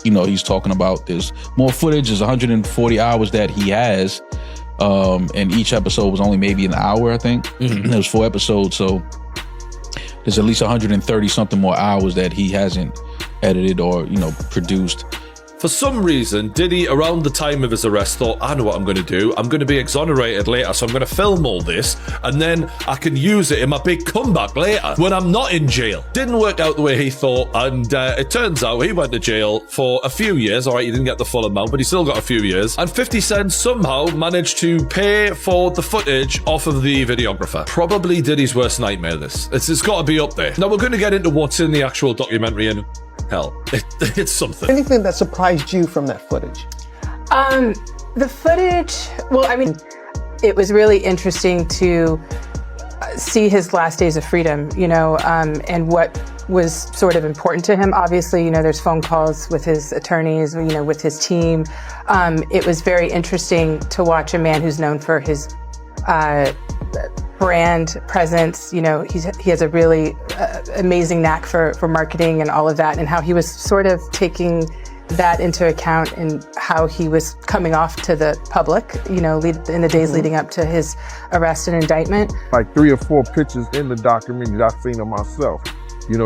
he's talking about there's more footage. There's 140 hours that he has, and each episode was only maybe an hour, I think. Mm-hmm. There was 4 episodes, so there's at least 130 something more hours that he hasn't edited or produced. For some reason, Diddy, around the time of his arrest, thought, I know what I'm going to do. I'm going to be exonerated later, so I'm going to film all this, and then I can use it in my big comeback later when I'm not in jail. Didn't work out the way he thought, and it turns out he went to jail for a few years. All right, he didn't get the full amount, but he still got a few years. And 50 Cent somehow managed to pay for the footage off of the videographer. Probably Diddy's worst nightmare, this. It's got to be up there. Now, we're going to get into what's in the actual documentary, and hell, it's something. Anything that surprised you from that footage? The footage, well, I mean, it was really interesting to see his last days of freedom, and what was sort of important to him. Obviously, there's phone calls with his attorneys, with his team. It was very interesting to watch a man who's known for his brand presence. He has a really amazing knack for marketing and all of that, and how he was sort of taking that into account and how he was coming off to the public, in the days leading up to his arrest and indictment. Like 3 or 4 pictures in the documentary that I've seen of myself.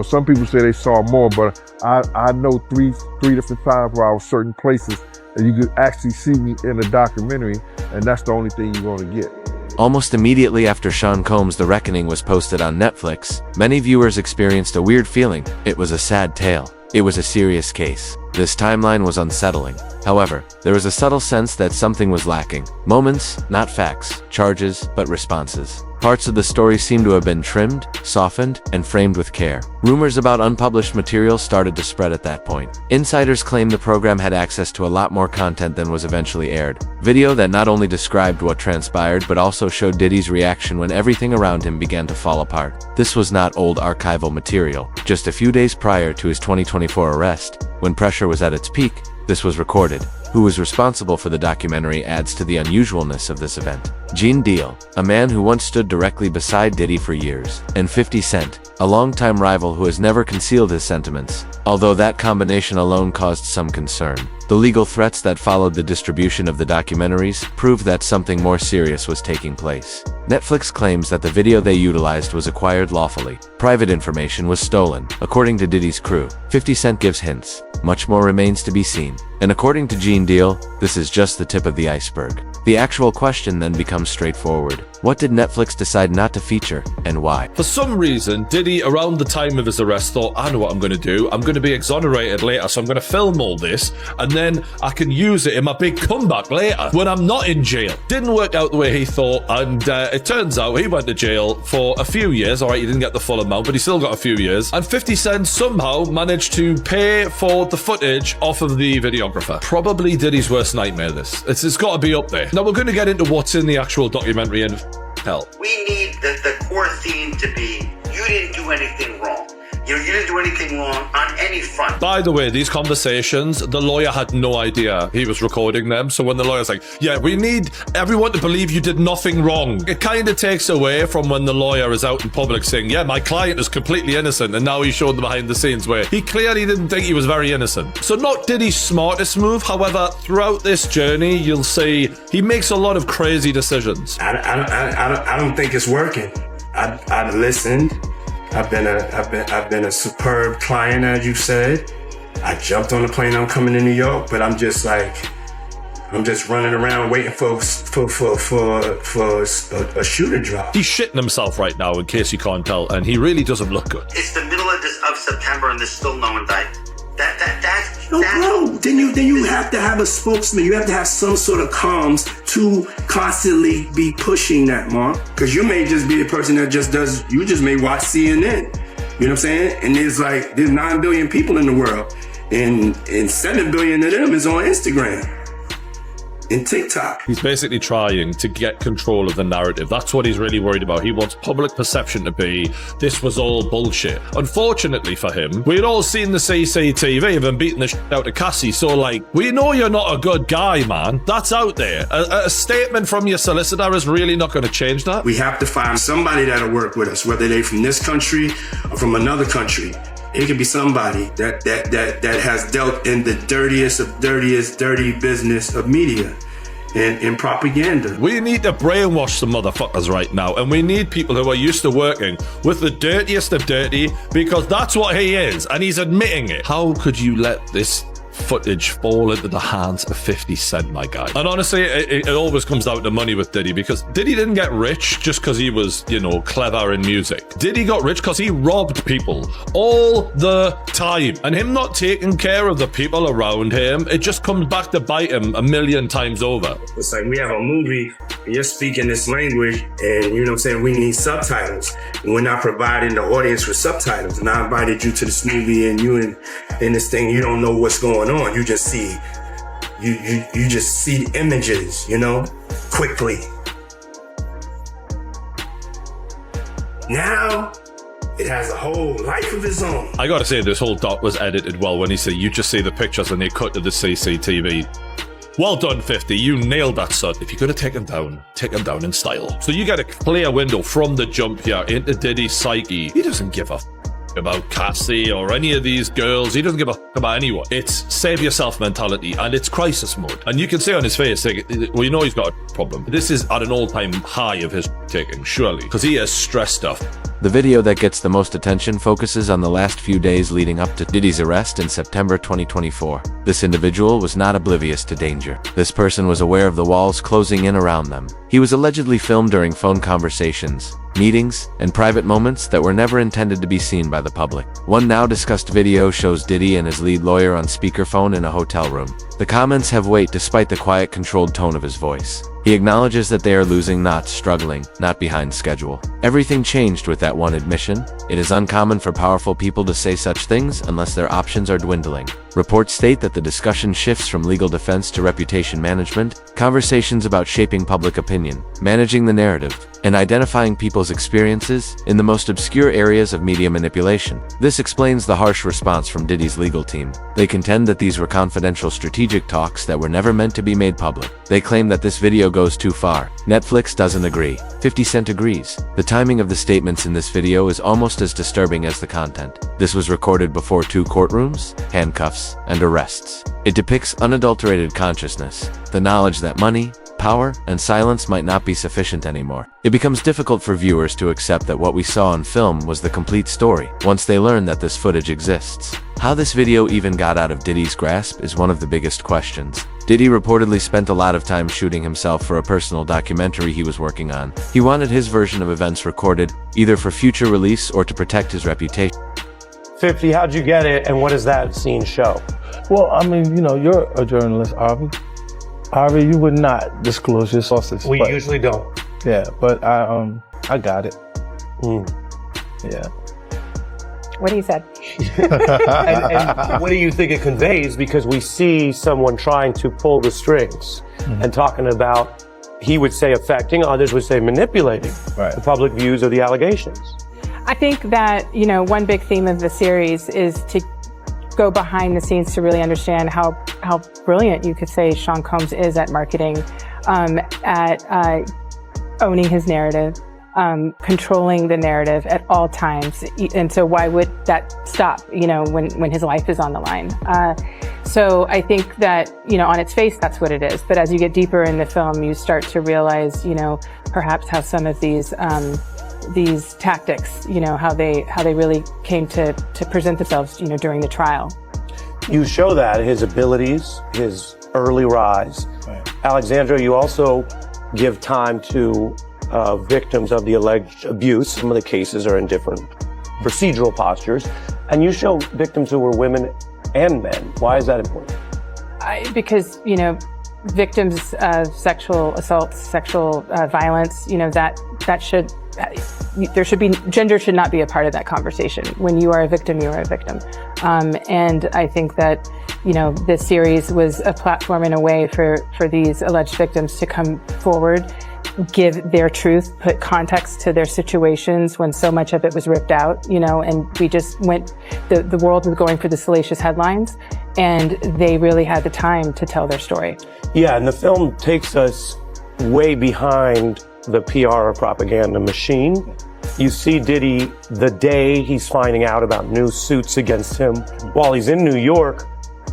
Some people say they saw more, but I know three different times where I was certain places and you could actually see me in the documentary, and that's the only thing you're going to get. Almost immediately after Sean Combs' The Reckoning was posted on Netflix, many viewers experienced a weird feeling. It was a sad tale. It was a serious case. This timeline was unsettling. However, there was a subtle sense that something was lacking. Moments, not facts, charges, but responses. Parts of the story seemed to have been trimmed, softened, and framed with care. Rumors about unpublished material started to spread at that point. Insiders claimed the program had access to a lot more content than was eventually aired. Video that not only described what transpired, but also showed Diddy's reaction when everything around him began to fall apart. This was not old archival material. Just a few days prior to his 2024 arrest, when pressure was at its peak, this was recorded. Who was responsible for the documentary adds to the unusualness of this event. Gene Deal, a man who once stood directly beside Diddy for years, and 50 Cent, a longtime rival who has never concealed his sentiments, although that combination alone caused some concern. The legal threats that followed the distribution of the documentaries proved that something more serious was taking place. Netflix claims that the video they utilized was acquired lawfully. Private information was stolen. According to Diddy's crew, 50 Cent gives hints. Much more remains to be seen. And according to Gene Deal, this is just the tip of the iceberg. The actual question then becomes straightforward. What did Netflix decide not to feature, and why? For some reason, Diddy, around the time of his arrest, thought, I know what I'm going to do. I'm going to be exonerated later, so I'm going to film all this, and then I can use it in my big comeback later when I'm not in jail. Didn't work out the way he thought, and it turns out he went to jail for a few years. All right, he didn't get the full amount, but he still got a few years. And 50 Cent somehow managed to pay for the footage off of the videographer. Probably Diddy's worst nightmare, this. It's got to be up there. Now, we're going to get into what's in the actual documentary, and hell, we need the core theme to be, you didn't do anything wrong. You didn't do anything wrong on any front. By the way, these conversations, the lawyer had no idea he was recording them. So when the lawyer's like, yeah, we need everyone to believe you did nothing wrong, it kind of takes away from when the lawyer is out in public saying, yeah, my client is completely innocent. And now he showed the behind the scenes where he clearly didn't think he was very innocent. So not Diddy's smartest move. However, throughout this journey, you'll see he makes a lot of crazy decisions. I don't think it's working. I listened. I've been a superb client, as you said. I jumped on the plane. I'm coming to New York, but I'm just running around waiting for a shoe to drop. He's shitting himself right now, in case you can't tell, and he really doesn't look good. It's the middle of September, and there's still no indictment. Then you have to have a spokesman. You have to have some sort of comms to constantly be pushing that, Mark. Because you may just be a person that you just may watch CNN. You know what I'm saying? And there's 9 billion people in the world. And 7 billion of them is on Instagram and TikTok. He's basically trying to get control of the narrative. That's what he's really worried about. He wants public perception to be, this was all bullshit. Unfortunately for him, we'd all seen the CCTV of him beating the shit out of Cassie, so we know you're not a good guy, man. That's out there. A statement from your solicitor is really not going to change that. We have to find somebody that'll work with us, whether they're from this country or from another country. It could be somebody that has dealt in the dirtiest of dirty business of media and propaganda. We need to brainwash some motherfuckers right now, and we need people who are used to working with the dirtiest of dirty, because that's what he is, and he's admitting it. How could you let this footage fall into the hands of 50 Cent, my guy? And honestly, it always comes down to money with Diddy, because Diddy didn't get rich just because he was, you know, clever in music. Diddy got rich because he robbed people all the time, and him not taking care of the people around him, it just comes back to bite him a million times over. It's like we have a movie, and you're speaking this language, and you know what I'm saying, we need subtitles. And we're not providing the audience with subtitles. And I invited you to this movie, and you in this thing, you don't know what's going on. You just see, you just see the images, you know, quickly. Now, it has a whole life of its own. I gotta say, this whole doc was edited well. When he said, you just see the pictures and they cut to the CCTV. Well done, 50. You nailed that, son. If you're going to take him down in style. So you get a clear window from the jump here into Diddy's psyche. He doesn't give a about Cassie or any of these girls. He doesn't give a about anyone. It's save yourself mentality, and it's crisis mode. And you can see on his face, like, well, you know he's got a problem. This is at an all-time high of his taking, surely, because he has stress stuff. The video that gets the most attention focuses on the last few days leading up to Diddy's arrest in September 2024. This individual was not oblivious to danger. This person was aware of the walls closing in around them. He was allegedly filmed during phone conversations, meetings, and private moments that were never intended to be seen by the public. One now discussed video shows Diddy and his lead lawyer on speakerphone in a hotel room. The comments have weight despite the quiet, controlled tone of his voice. He acknowledges that they are losing, not struggling, not behind schedule. Everything changed with that one admission. It is uncommon for powerful people to say such things unless their options are dwindling. Reports state that the discussion shifts from legal defense to reputation management, conversations about shaping public opinion, managing the narrative, and identifying people's experiences in the most obscure areas of media manipulation. This explains the harsh response from Diddy's legal team. They contend that these were confidential strategic talks that were never meant to be made public. They claim that this video goes too far. Netflix doesn't agree. 50 Cent agrees. The timing of the statements in this video is almost as disturbing as the content. This was recorded before 2 courtrooms, handcuffs, and arrests. It depicts unadulterated consciousness, the knowledge that money, power, and silence might not be sufficient anymore. It becomes difficult for viewers to accept that what we saw on film was the complete story once they learn that this footage exists. How this video even got out of Diddy's grasp is one of the biggest questions. Diddy reportedly spent a lot of time shooting himself for a personal documentary he was working on. He wanted his version of events recorded, either for future release or to protect his reputation. 50, how'd you get it, and what does that scene show? Well, I mean, you know, you're a journalist, Harvey. Harvey, you would not disclose your sources. We usually don't. Yeah, but I got it. Yeah. What he said. and what do you think it conveys? Because we see someone trying to pull the strings and talking about, he would say affecting, others would say manipulating the public views of the allegations. I think that, you know, one big theme of the series is to go behind the scenes to really understand how brilliant you could say Sean Combs is at marketing, at owning his narrative, controlling the narrative at all times. And so why would that stop, you know, when his life is on the line? So I think that, you know, on its face, that's what it is. But as you get deeper in the film, you start to realize, you know, perhaps how some of these tactics, you know, how they really came to present themselves, you know, during the trial. You show that, his abilities, his early rise. Alexandra, you also give time to victims of the alleged abuse. Some of the cases are in different procedural postures. And you show victims who were women and men. Why is that important? Because, you know, victims of sexual assault, sexual violence, you know, gender should not be a part of that conversation. When you are a victim, you are a victim. And I think that, you know, this series was a platform in a way for these alleged victims to come forward, give their truth, put context to their situations when so much of it was ripped out, you know, and we just the world was going for the salacious headlines, and they really had the time to tell their story. Yeah, and the film takes us way behind the PR or propaganda machine You see Diddy the day he's finding out about new suits against him while he's in New York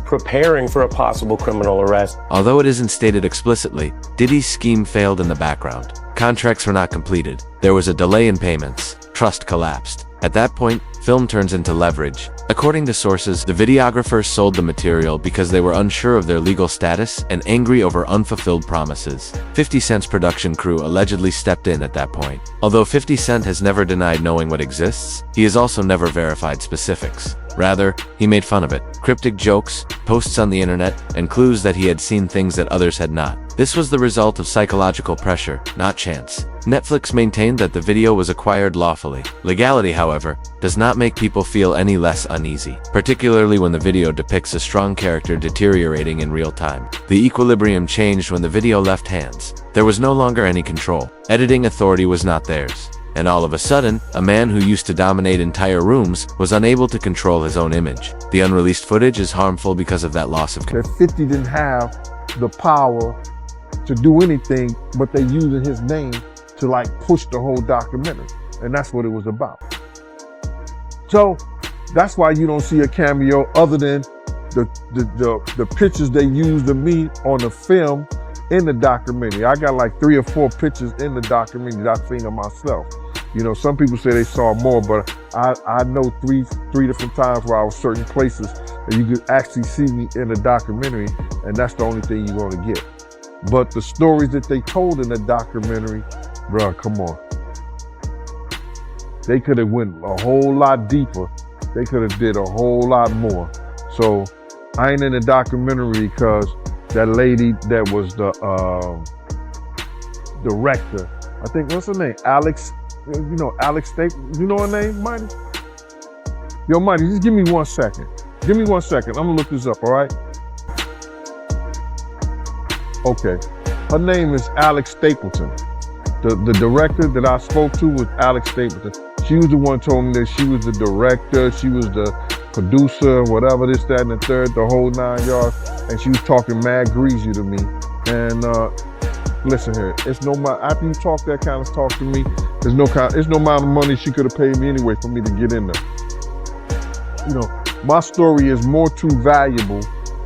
preparing for a possible criminal arrest. Although it isn't stated explicitly, Diddy's scheme failed in the background. Contracts were not completed. There was a delay in payments. Trust collapsed. At that point, film turns into leverage. According to sources, the videographers sold the material because they were unsure of their legal status and angry over unfulfilled promises. 50 Cent's production crew allegedly stepped in at that point. Although 50 Cent has never denied knowing what exists, he has also never verified specifics. Rather, he made fun of it. Cryptic jokes, posts on the internet, and clues that he had seen things that others had not. This was the result of psychological pressure, not chance. Netflix maintained that the video was acquired lawfully. Legality, however, does not make people feel any less uneasy, particularly when the video depicts a strong character deteriorating in real time. The equilibrium changed when the video left hands. There was no longer any control. Editing authority was not theirs. And all of a sudden, a man who used to dominate entire rooms was unable to control his own image. The unreleased footage is harmful because of that loss of control. That 50 didn't have the power to do anything, but they using his name to like push the whole documentary. And that's what it was about. So that's why you don't see a cameo other than the pictures they used of me on the film in the documentary. I got like 3 or 4 pictures in the documentary that I've seen of myself. You know, some people say they saw more, but I know three different times where I was certain places and you could actually see me in the documentary, and that's the only thing you're gonna get. But the stories that they told in the documentary, bruh, come on. They could have went a whole lot deeper. They could have did a whole lot more. So I ain't in the documentary because that lady that was the director, I think, what's her name? Alex, you know, Alex Stapleton. You know her name, Mighty? Yo, Mighty, just give me 1 second. Give me 1 second. I'm gonna look this up, all right? Okay. Her name is Alex Stapleton. The director that I spoke to was Alex Stapleton. She was the one who told me that she was the director, she was the producer, whatever, this, that, and the third, the whole 9 yards. And she was talking mad greasy to me. And listen here, it's no matter, after you talk that kind of talk to me, there's no amount of money she could have paid me anyway for me to get in there. You know, my story is more too valuable,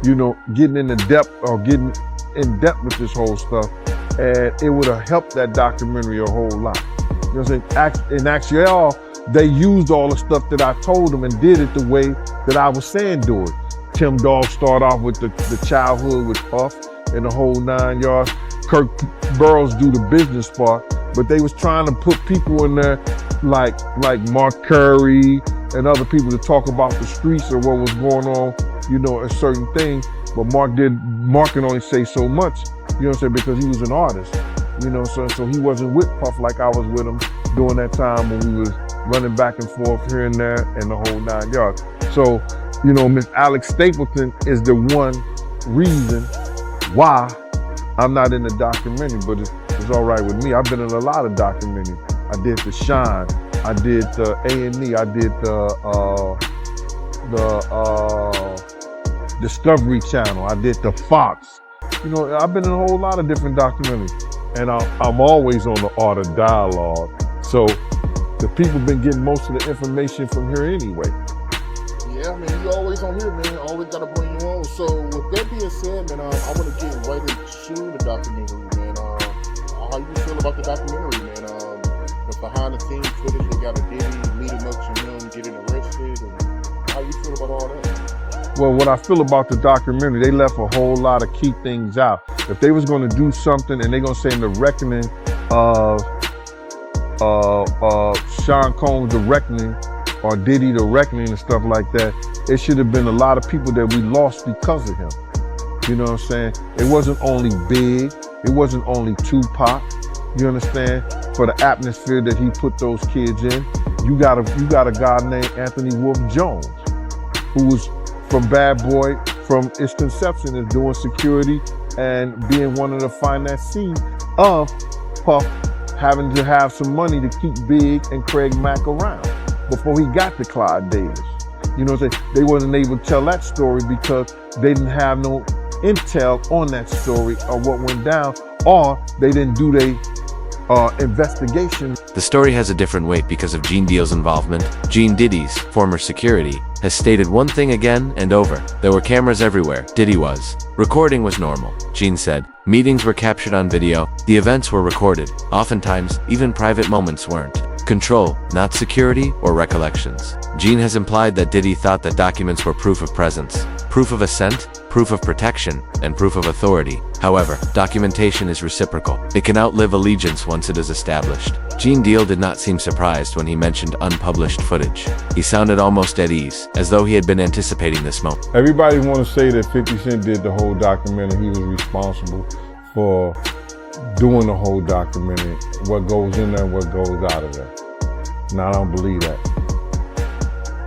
you know, getting in the depth or getting in depth with this whole stuff. And it would have helped that documentary a whole lot. You know what I'm saying? In actuality, they used all the stuff that I told them and did it the way that I was saying do it. Tim Dog started off with the childhood with Puff and the whole 9 yards. Kirk Burrows do the business part, but they was trying to put people in there like Mark Curry and other people to talk about the streets or what was going on, you know, a certain thing. But Mark can only say so much, you know what I'm saying, because he was an artist, you know, so he wasn't with Puff like I was with him during that time when we was running back and forth here and there and the whole 9 yards. So, you know, Miss Alex Stapleton is the one reason why I'm not in the documentary, but it's all right with me. I've been in a lot of documentaries. I did The Shine, I did the A&E, I did the Discovery Channel, I did the Fox. You know, I've been in a whole lot of different documentaries, and I'm always on the art of dialogue. So the people been getting most of the information from here anyway. Yeah, man, you always on here, man. Always gotta bring you on. So with that being said, man, I want to get right into the documentary, man. How you feel about the documentary, man? The behind the scenes footage they got of Diddy leading up to him getting arrested, and how you feel about all that? Well, what I feel about the documentary, they left a whole lot of key things out. If they was going to do something and they're going to say in the reckoning of Sean Combs, the reckoning, or Diddy, the reckoning and stuff like that, it should have been a lot of people that we lost because of him. You know what I'm saying? It wasn't only Big, it wasn't only Tupac, you understand? For the atmosphere that he put those kids in, you got a guy named Anthony Wolf Jones, who was from Bad Boy, from its conception, is doing security and being one of the financiers of Puff having to have some money to keep Big and Craig Mack around before he got to Clyde Davis. You know what I'm saying? They wasn't able to tell that story because they didn't have no intel on that story or what went down, or they didn't do their investigation. The story has a different weight because of Gene Deal's involvement. Gene Diddy's former security has stated one thing again and over. There were cameras everywhere. Diddy was. Recording was normal. Gene said, meetings were captured on video. The events were recorded. Oftentimes, even private moments weren't. Control, not security or recollections. Gene has implied that Diddy thought that documents were proof of presence, proof of assent, proof of protection, and proof of authority. However, documentation is reciprocal. It can outlive allegiance once it is established. Gene Deal did not seem surprised when he mentioned unpublished footage. He sounded almost at ease, as though he had been anticipating this moment. Everybody want to say that 50 Cent did the whole documentary. He was responsible for doing the whole documentary, what goes in there and what goes out of there. Now, I don't believe that.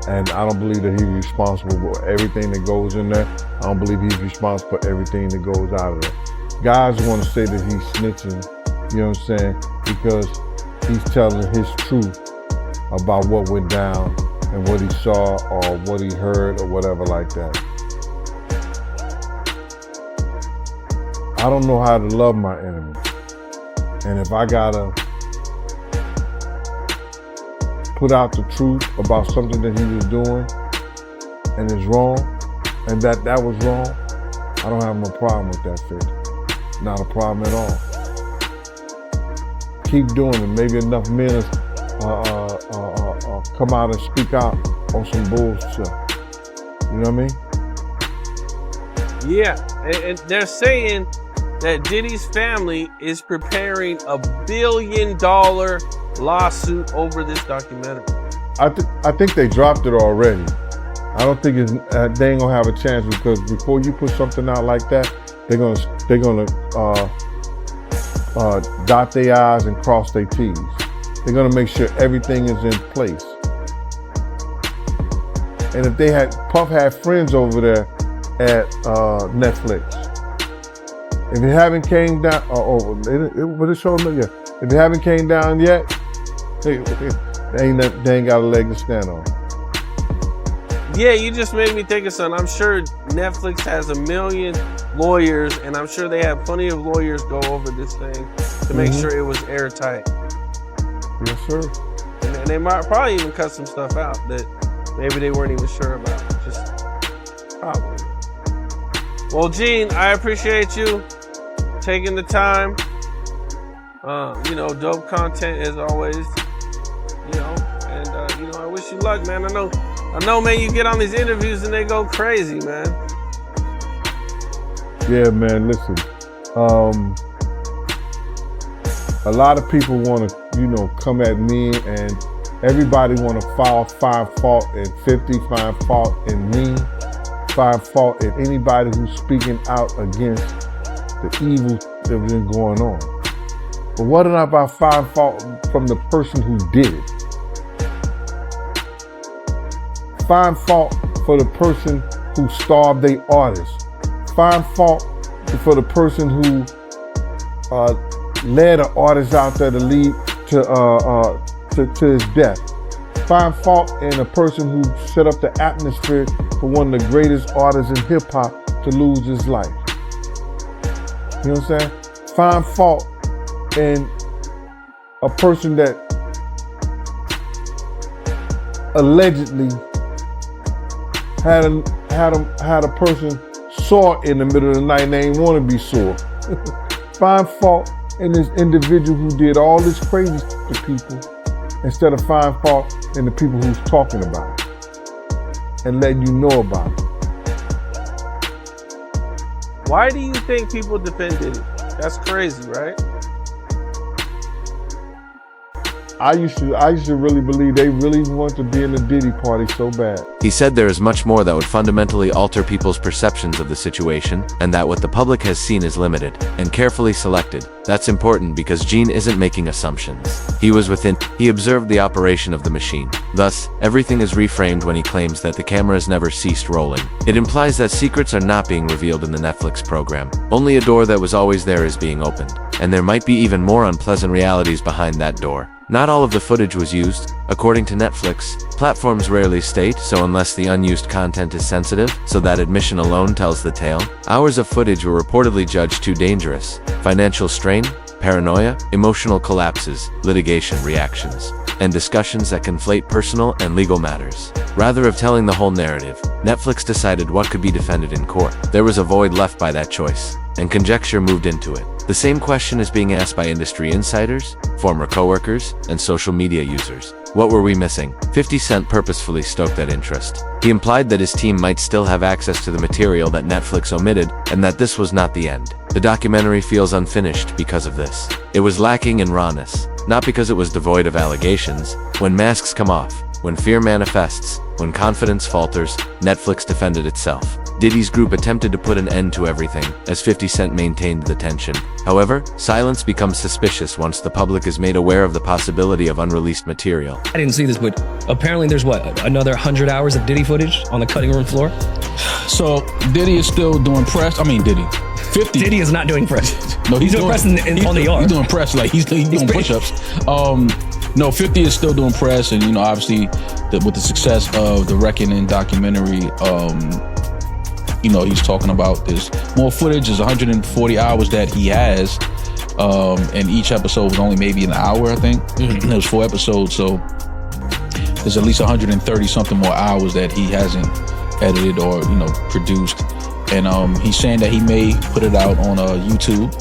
And I don't believe that he's responsible for everything that goes in there. I don't believe he's responsible for everything that goes out of there. Guys want to say that he's snitching, you know what I'm saying? Because he's telling his truth about what went down and what he saw or what he heard or whatever like that. I don't know how to love my enemy. And if I gotta put out the truth about something that he was doing and is wrong, and that was wrong, I don't have no problem with that, 50. Not a problem at all. Keep doing it. Maybe enough men come out and speak out on some bullshit. You know what I mean? Yeah, and they're saying that Diddy's family is preparing $1 billion lawsuit over this documentary. I think they dropped it already. I don't think they ain't gonna have a chance, because before you put something out like that, they're gonna dot their I's and cross their T's. They're gonna make sure everything is in place. And if Puff had friends over there at Netflix, if it haven't came down, if it haven't came down yet, they ain't got a leg to stand on. Yeah, you just made me think of something. I'm sure Netflix has 1 million lawyers, and I'm sure they have plenty of lawyers go over this thing to make sure it was airtight. Yes, sir. And they might probably even cut some stuff out that maybe they weren't even sure about. Just probably. Well, Gene, I appreciate you taking the time. Dope content as always. And I wish you luck, man. I know, man. You get on these interviews and they go crazy, man. Yeah, man. Listen, a lot of people want to, come at me, and everybody want to find fault in 50, find fault in me, find fault in anybody who's speaking out against the evil that's been going on. But what if I find fault from the person who did it? Find fault for the person who starved their artist. Find fault for the person who led an artist out there to lead to his death. Find fault in a person who set up the atmosphere for one of the greatest artists in hip hop to lose his life. You know what I'm saying? Find fault in a person that allegedly had a person sore in the middle of the night and they didn't want to be sore. Find fault in this individual who did all this crazy to people, instead of find fault in the people who's talking about it and letting you know about it. Why do you think people defend Diddy? That's crazy, right? I used to really believe they really want to be in the Diddy party so bad. He said there is much more that would fundamentally alter people's perceptions of the situation, and that what the public has seen is limited and carefully selected. That's important because Gene isn't making assumptions. He observed the operation of the machine. Thus, everything is reframed when he claims that the cameras never ceased rolling. It implies that secrets are not being revealed in the Netflix program. Only a door that was always there is being opened, and there might be even more unpleasant realities behind that door. Not all of the footage was used. According to Netflix, platforms rarely state so unless the unused content is sensitive, so that admission alone tells the tale. Hours of footage were reportedly judged too dangerous. Financial strain? paranoia, emotional collapses, litigation reactions, and discussions that conflate personal and legal matters. Rather of telling the whole narrative, Netflix decided what could be defended in court. There was a void left by that choice, and conjecture moved into it. The same question is being asked by industry insiders, former coworkers, and social media users. What were we missing? 50 Cent purposefully stoked that interest. He implied that his team might still have access to the material that Netflix omitted, and that this was not the end. The documentary feels unfinished because of this. It was lacking in rawness, not because it was devoid of allegations. When masks come off, when fear manifests, when confidence falters, Netflix defended itself. Diddy's group attempted to put an end to everything, as 50 Cent maintained the tension. However, silence becomes suspicious once the public is made aware of the possibility of unreleased material. I didn't see this, but apparently there's another 100 hours of Diddy footage on the cutting room floor? So Diddy is still doing press. I mean, Diddy. 50. Diddy is not doing press. No, he's doing press on the yard. He's doing press, like he's doing push-ups. No, 50 is still doing press, and obviously, with the success of the Reckoning documentary, he's talking about this more footage. Is 140 hours that he has, and each episode was only maybe an hour, I think. There was 4 episodes, so there's at least 130 something more hours that he hasn't edited or produced. And he's saying that he may put it out on YouTube,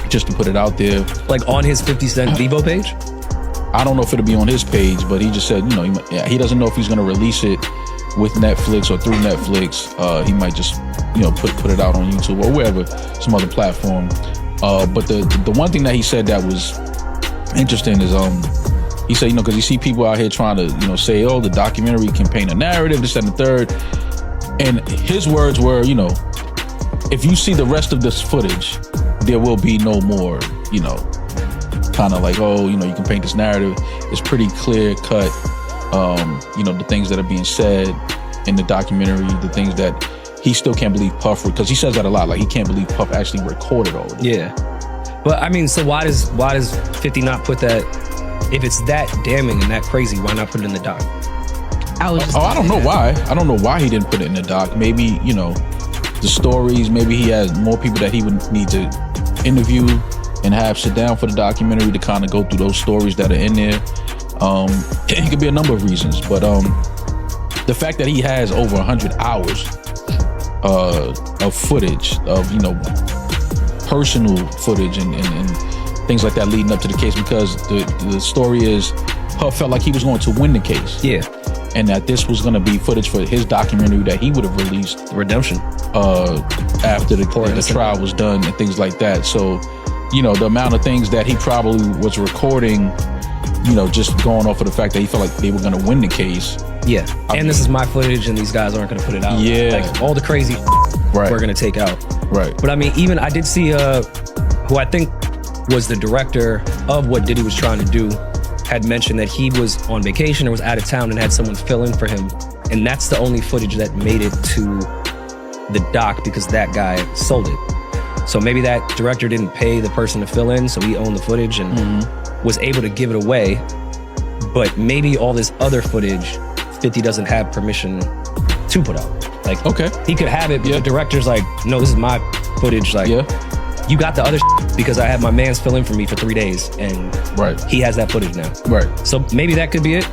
just to put it out there, like on his 50 Cent Vivo page. I don't know if it'll be on his page, but he just said, he doesn't know if he's going to release it with Netflix or through Netflix. He might just, put it out on YouTube or wherever, some other platform. But the one thing that he said that was interesting is, he said, because you see people out here trying to, say, oh, the documentary can paint a narrative, this, that, and the third. And his words were, if you see the rest of this footage, there will be no more, kind of like, oh, you can paint this narrative. It's pretty clear cut, the things that are being said in the documentary, the things that he still can't believe Puff, because he says that a lot, like he can't believe Puff actually recorded all of it. Yeah. But I mean, so why does 50 not put that, if it's that damning and that crazy, why not put it in the doc? I don't know why. I don't know why he didn't put it in the doc. Maybe, the stories, maybe he has more people that he would need to interview and have sit down for the documentary to kind of go through those stories that are in there. It could be a number of reasons, but the fact that he has over 100 hours of footage, of personal footage and things like that leading up to the case, because the story is Puff felt like he was going to win the case. Yeah. And that this was going to be footage for his documentary that he would have released, Redemption, after the trial was done and things like that. So, the amount of things that he probably was recording, just going off of the fact that he felt like they were going to win the case. Yeah. This is my footage and these guys aren't going to put it out. Yeah. Like all the crazy right. we're going to take out. Right. But I mean, even I did see who I think was the director of what Diddy was trying to do, had mentioned that he was on vacation or was out of town and had someone fill in for him. And that's the only footage that made it to the doc because that guy sold it. So maybe that director didn't pay the person to fill in, so he owned the footage and was able to give it away. But maybe all this other footage, 50 doesn't have permission to put out. Like, okay, he could have it, but the director's like, no, this is my footage. Like, you got the other because I had my mans fill in for me for 3 days, and he has that footage now. Right. So maybe that could be it.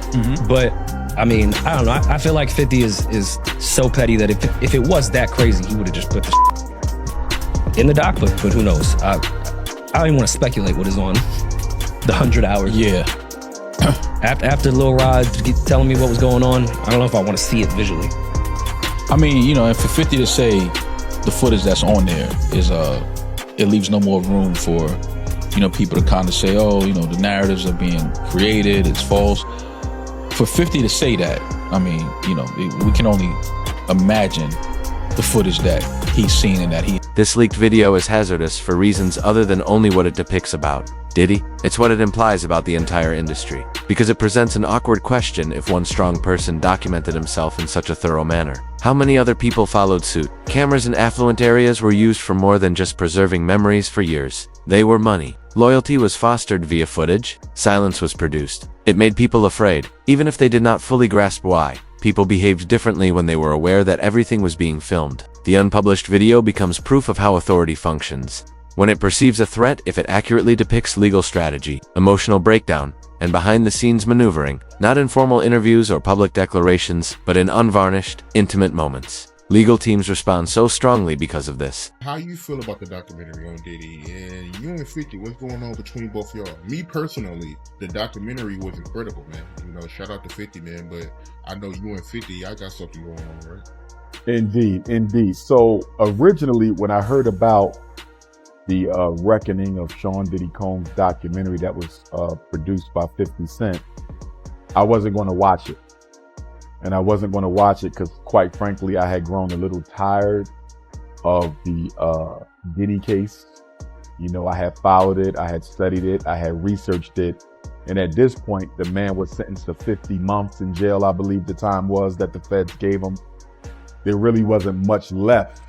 But I mean, I don't know. I feel like 50 is so petty that if it was that crazy, he would have just put the in the doc. But who knows? I don't even want to speculate what is on the 100 hours. Yeah. After Lil Rod telling me what was going on, I don't know if I want to see it visually. I mean, and for 50 to say the footage that's on there is it leaves no more room for, people to kind of say, oh, the narratives are being created, it's false. For 50 to say that, I mean, we can only imagine the footage that he's seen and that he... This leaked video is hazardous for reasons other than only what it depicts about Diddy. It's what it implies about the entire industry, because it presents an awkward question if one strong person documented himself in such a thorough manner. How many other people followed suit? Cameras in affluent areas were used for more than just preserving memories for years. They were money. Loyalty was fostered via footage. Silence was produced. It made people afraid, even if they did not fully grasp why. People behaved differently when they were aware that everything was being filmed. The unpublished video becomes proof of how authority functions. when it perceives a threat if it accurately depicts legal strategy, emotional breakdown, and behind-the-scenes maneuvering, not in formal interviews or public declarations, but in unvarnished, intimate moments. Legal teams respond so strongly because of this. How you feel about the documentary on Diddy? And you and 50, what's going on between both y'all? Me personally, the documentary was incredible, man. You know, shout out to 50, man. But I know you and 50, y'all got something going on, right? Indeed. So originally, when I heard about the reckoning of Sean Diddy Combs documentary that was produced by 50 Cent, I wasn't going to watch it. And I wasn't going to watch it because, quite frankly, I had grown a little tired of the Diddy case. You know, I had followed it, I had studied it, I had researched it. And at this point, the man was sentenced to 50 months in jail, I believe the time was that the feds gave him. There really wasn't much left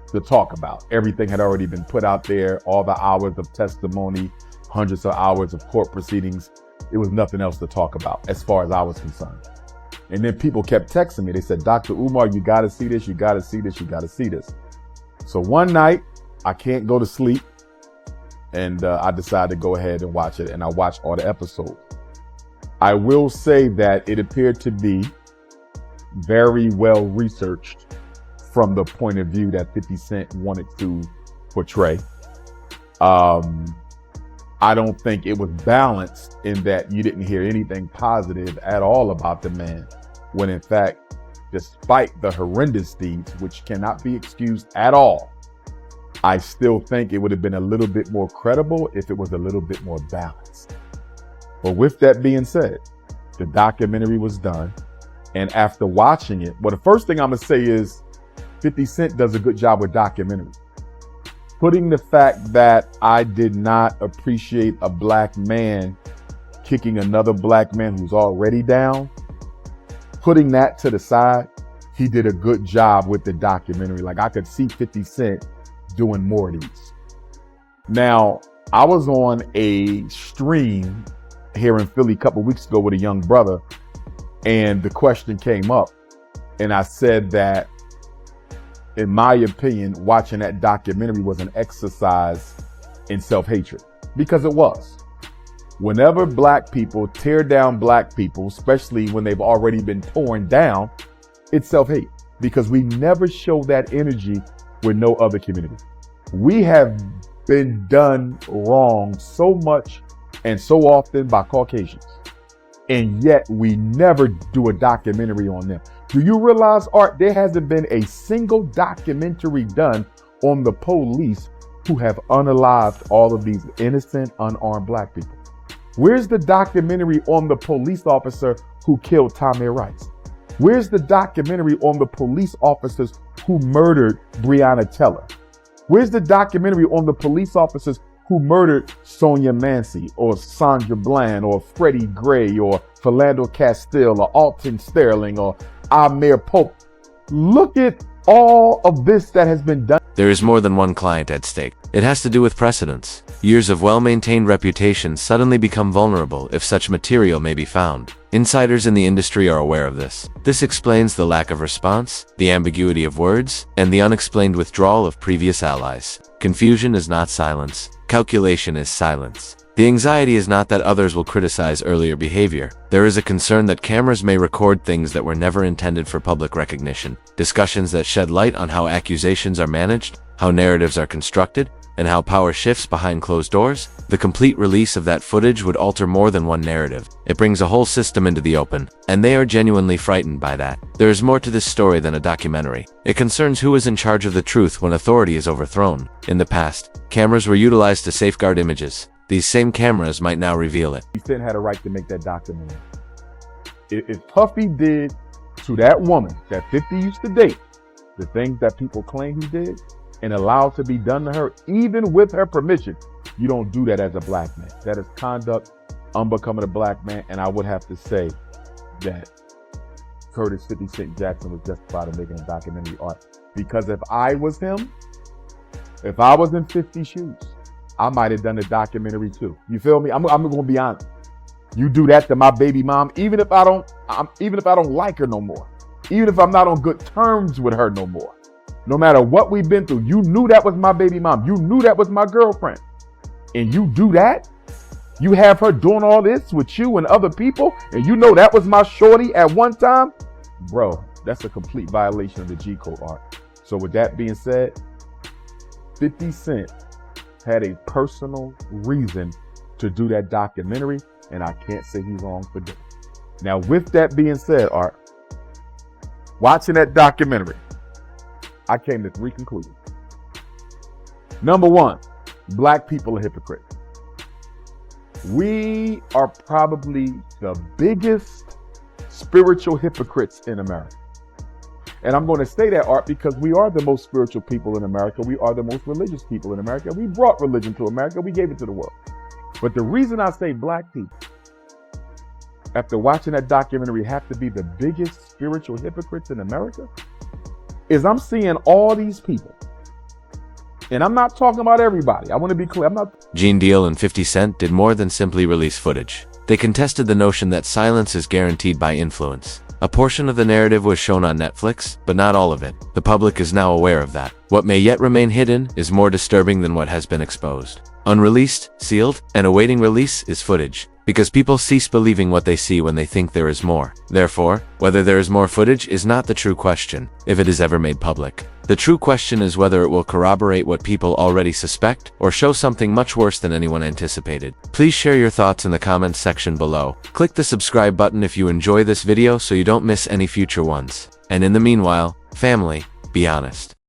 to talk about. Everything had already been put out there, all the hours of testimony, hundreds of hours of court proceedings. There was nothing else to talk about as far as I was concerned. And then people kept texting me. They said, Dr. Umar, you got to see this. You got to see this. You got to see this. So one night I can't go to sleep and I decided to go ahead and watch it. And I watched all the episodes. I will say that it appeared to be very well researched from the point of view that 50 Cent wanted to portray. I don't think it was balanced in that you didn't hear anything positive at all about the man, when in fact, despite the horrendous deeds, which cannot be excused at all, I still think it would have been a little bit more credible if it was a little bit more balanced. But with that being said, the documentary was done. And after watching it, well, the first thing I'm gonna say is 50 Cent does a good job with documentaries. Putting the fact that I did not appreciate a black man kicking another black man who's already down, putting that to the side, he did a good job with the documentary. Like, I could see 50 Cent doing more of these. Now, I was on a stream here in Philly a couple weeks ago with a young brother, and the question came up, and I said that, in my opinion, watching that documentary was an exercise in self-hatred, because it was. Whenever black people tear down black people, especially when they've already been torn down, it's self-hate, because we never show that energy with no other community. We have been done wrong so much and so often by Caucasians, and yet we never do a documentary on them. Do you realize, Art, there hasn't been a single documentary done on the police who have unalived all of these innocent, unarmed black people? Where's the documentary on the police officer who killed Tamir Rice? Where's the documentary on the police officers who murdered Breonna Taylor? Where's the documentary on the police officers who murdered Sonia Mancy or Sandra Bland or Freddie Gray or Philando Castile or Alton Sterling or Amir Pope? Look at all of this that has been done. There is more than one client at stake. It has to do with precedence. Years of well-maintained reputations suddenly become vulnerable if such material may be found. Insiders in the industry are aware of this. This explains the lack of response, the ambiguity of words, and the unexplained withdrawal of previous allies. Confusion is not silence. Calculation is silence. The anxiety is not that others will criticize earlier behavior. There is a concern that cameras may record things that were never intended for public recognition. Discussions that shed light on how accusations are managed, how narratives are constructed, and how power shifts behind closed doors. The complete release of that footage would alter more than one narrative. It brings a whole system into the open, and they are genuinely frightened by that. There is more to this story than a documentary. It concerns who is in charge of the truth when authority is overthrown. In the past, cameras were utilized to safeguard images. These same cameras might now reveal it. 50 Cent had a right to make that documentary. If Puffy did to that woman that 50 used to date, the things that people claim he did, and allowed to be done to her, even with her permission, you don't do that as a black man. That is conduct unbecoming a black man, and I would have to say that Curtis 50 Cent Jackson was justified in making a documentary art. Because if I was him, if I was in 50's shoes, I might have done a documentary too. You feel me? I'm going to be honest. You do that to my baby mom, even if I don't like her no more, even if I'm not on good terms with her no more, No matter what we've been through, you knew that was my baby mom. You knew that was my girlfriend. And you do that? You have her doing all this with you and other people, and you know that was my shorty at one time? Bro, that's a complete violation of the G Code, Art. So with that being said, 50 Cent had a personal reason to do that documentary, and I can't say he's wrong for doing it. Now, with that being said, Art, watching that documentary, I came to 3 conclusions. Number 1, black people are hypocrites. We are probably the biggest spiritual hypocrites in America. And I'm going to say that, Art, because we are the most spiritual people in America. We are the most religious people in America. We brought religion to America. We gave it to the world. But the reason I say black people, after watching that documentary, have to be the biggest spiritual hypocrites in America, is I'm seeing all these people. And I'm not talking about everybody. I want to be clear. I'm not. Gene Deal and 50 Cent did more than simply release footage. They contested the notion that silence is guaranteed by influence. A portion of the narrative was shown on Netflix, but not all of it. The public is now aware of that. What may yet remain hidden is more disturbing than what has been exposed. Unreleased, sealed, and awaiting release is footage, because people cease believing what they see when they think there is more. Therefore, whether there is more footage is not the true question, if it is ever made public. The true question is whether it will corroborate what people already suspect or show something much worse than anyone anticipated. Please share your thoughts in the comments section below. Click the subscribe button if you enjoy this video so you don't miss any future ones. And in the meanwhile, family, be honest.